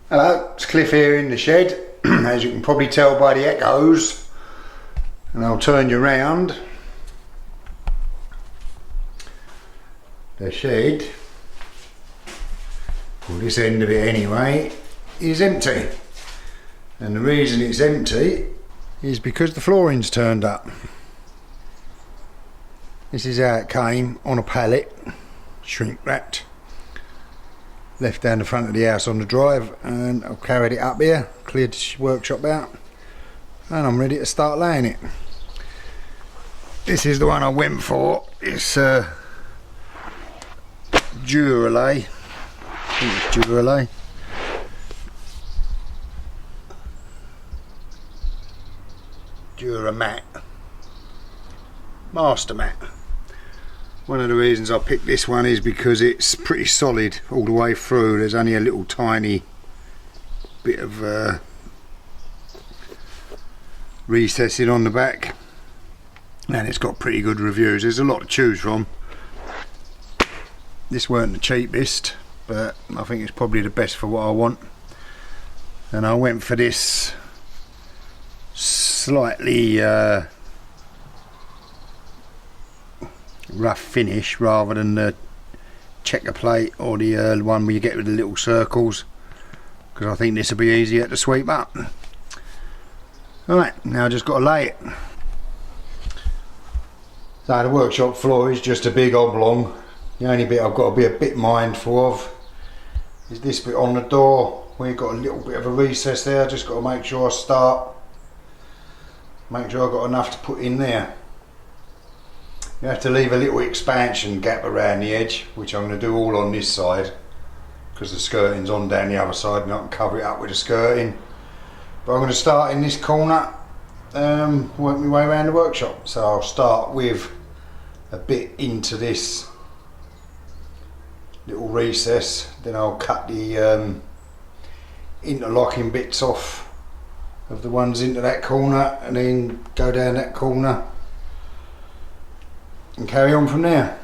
Hello, it's Cliff here in the shed, as you can probably tell by the echoes, and I'll turn you around. The shed, or this end of it anyway, is empty, and the reason it's empty is because the flooring's turned up. This is how it came, on a pallet, shrink wrapped. Left down the front of the house on the drive, and I've carried it up here, cleared the workshop out, and I'm ready to start laying it. This is the one I went for. It's Duramat. I think it's Duramat. Duramat. Mastermat. One of the reasons I picked this one is because it's pretty solid all the way through. There's only a little tiny bit of recessing on the back, and it's got pretty good reviews. There's a lot to choose from. This weren't the cheapest, but I think it's probably the best for what I want, and I went for this slightly rough finish rather than the checker plate or the one where you get with the little circles, because I think this will be easier to sweep up. Alright, now I just got to lay it. So the workshop floor is just a big oblong. The only bit I've got to be a bit mindful of is this bit on the door where you've got a little bit of a recess there. Just got to make sure I make sure I've got enough to put in there. You have to leave a little expansion gap around the edge, which I'm going to do all on this side because the skirting's on down the other side and I can cover it up with the skirting. But I'm going to start in this corner, work my way around the workshop. So I'll start with a bit into this little recess, then I'll cut the interlocking bits off of the ones into that corner and then go down that corner and carry on from there.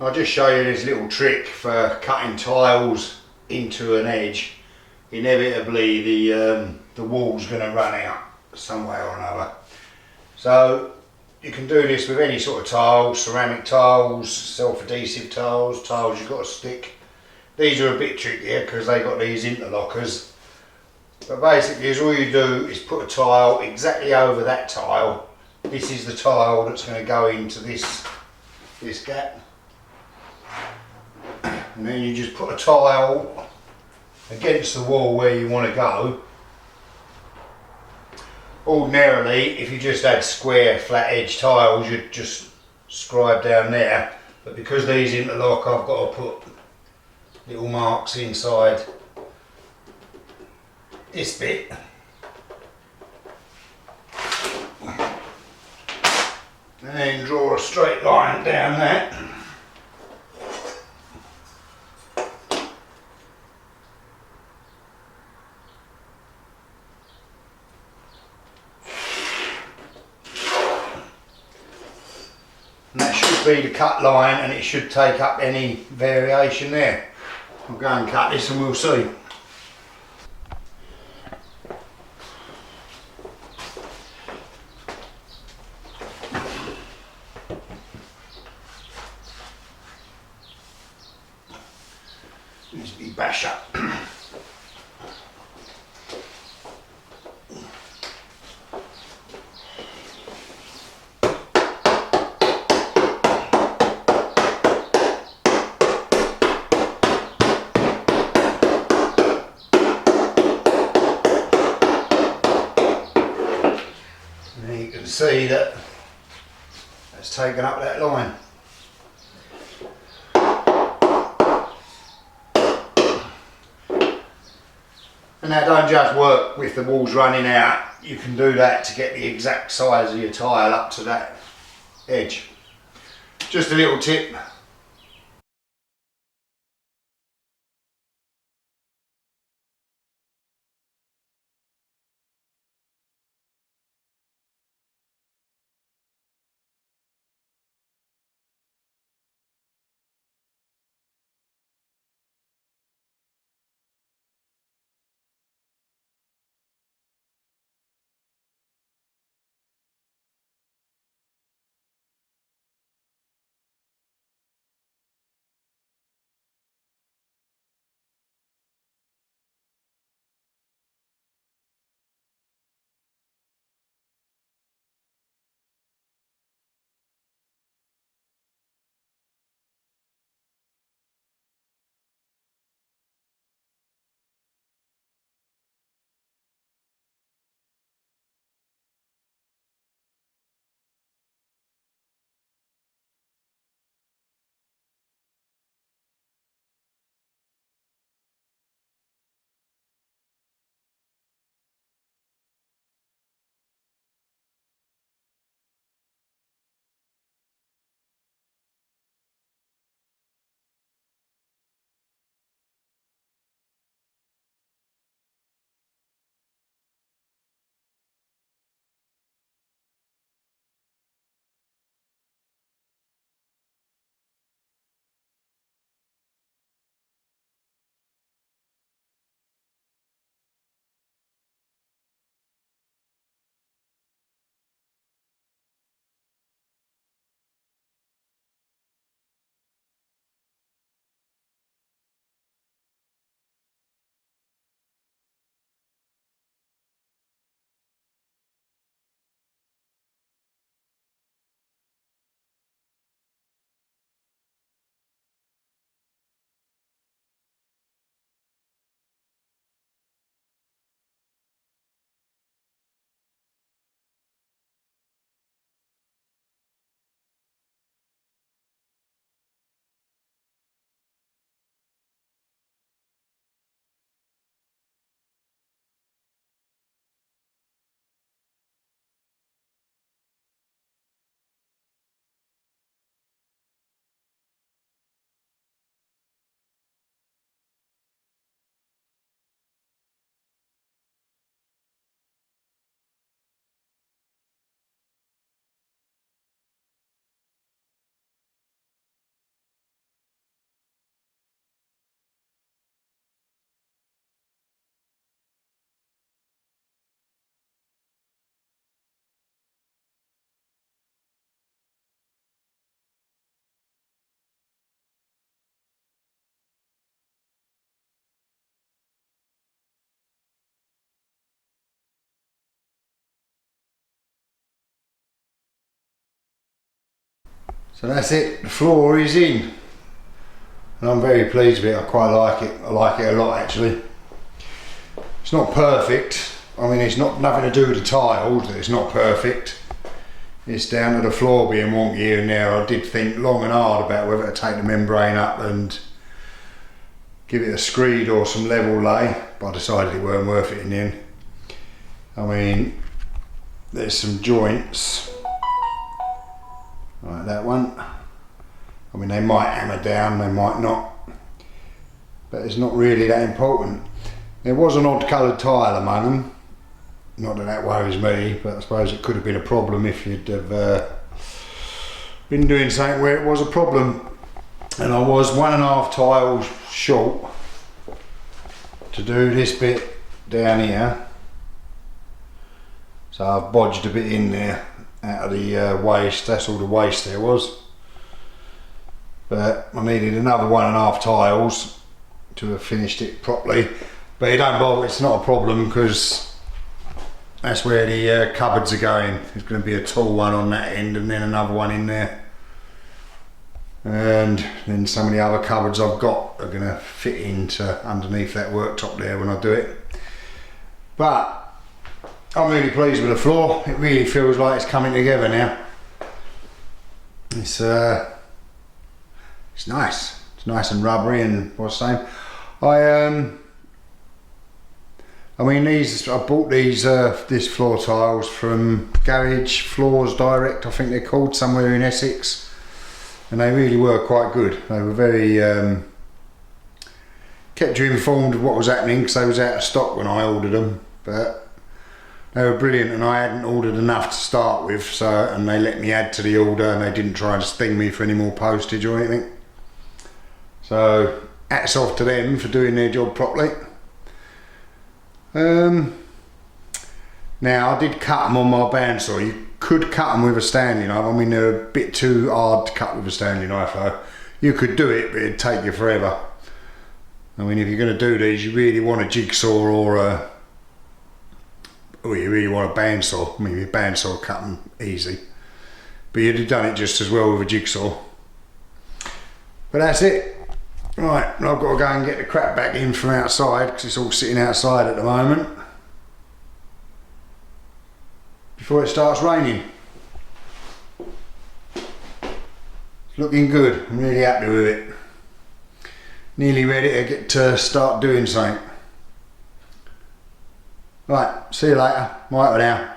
I'll just show you this little trick for cutting tiles into an edge. Inevitably the wall's going to run out some way or another. So you can do this with any sort of tiles, ceramic tiles, self-adhesive tiles, tiles you've got to stick. These are a bit trickier because they got these interlockers. But basically all you do is put a tile exactly over that tile. This is the tile that's going to go into this gap. And then you just put a tile against the wall where you want to go. Ordinarily, if you just had square flat edge tiles, you'd just scribe down there. But because these interlock, I've got to put little marks inside this bit. And then draw a straight line down that. And that should be the cut line, and it should take up any variation there. I'll go and cut this and we'll see. Needs to be bash up. And you can see that it's taken up that line. And that don't just work with the walls running out, you can do that to get the exact size of your tile up to that edge. Just a little tip. So that's it, the floor is in. And I'm very pleased with it, I quite like it. I like it a lot actually. It's not perfect. I mean, it's not nothing to do with the tiles, it's not perfect. It's down to the floor being wonky here and there. I did think long and hard about whether to take the membrane up and give it a screed or some level lay, but I decided it weren't worth it in the end. I mean, there's some joints, like that one. I mean, they might hammer down, they might not, but it's not really that important. There was an odd coloured tile among them. Not that that worries me, but I suppose it could have been a problem if you'd have been doing something where it was a problem. And I was 1.5 tiles short to do this bit down here. So I've bodged a bit in there out of the waste, that's all the waste there was. But I needed another 1.5 tiles to have finished it properly. But it don't bother, it's not a problem because that's where the cupboards are going. There's going to be a tall one on that end and then another one in there. And then some of the other cupboards I've got are going to fit into underneath that worktop there when I do it. But I'm really pleased with the floor. It really feels like it's coming together now. It's nice. It's nice and rubbery and what's the same. I mean, I bought these this floor tiles from Garage Floors Direct, I think they're called, somewhere in Essex, and they really were quite good. They were very kept you informed of what was happening because they was out of stock when I ordered them, but they were brilliant, and I hadn't ordered enough to start with, so and they let me add to the order and they didn't try and sting me for any more postage or anything. So hats off to them for doing their job properly. Now I did cut them on my bandsaw. You could cut them with a Stanley knife. I mean, they're a bit too hard to cut with a Stanley knife though. You could do it, but it'd take you forever. I mean, if you're going to do these, you really want a jigsaw or you really want a bandsaw. I mean, your bandsaw cut them easy, but you'd have done it just as well with a jigsaw. But that's it. Right, I've got to go and get the crap back in from outside because it's all sitting outside at the moment before it starts raining. It's looking good, I'm really happy with it. Nearly ready to get to start doing something. Right, see you later. Bye for now.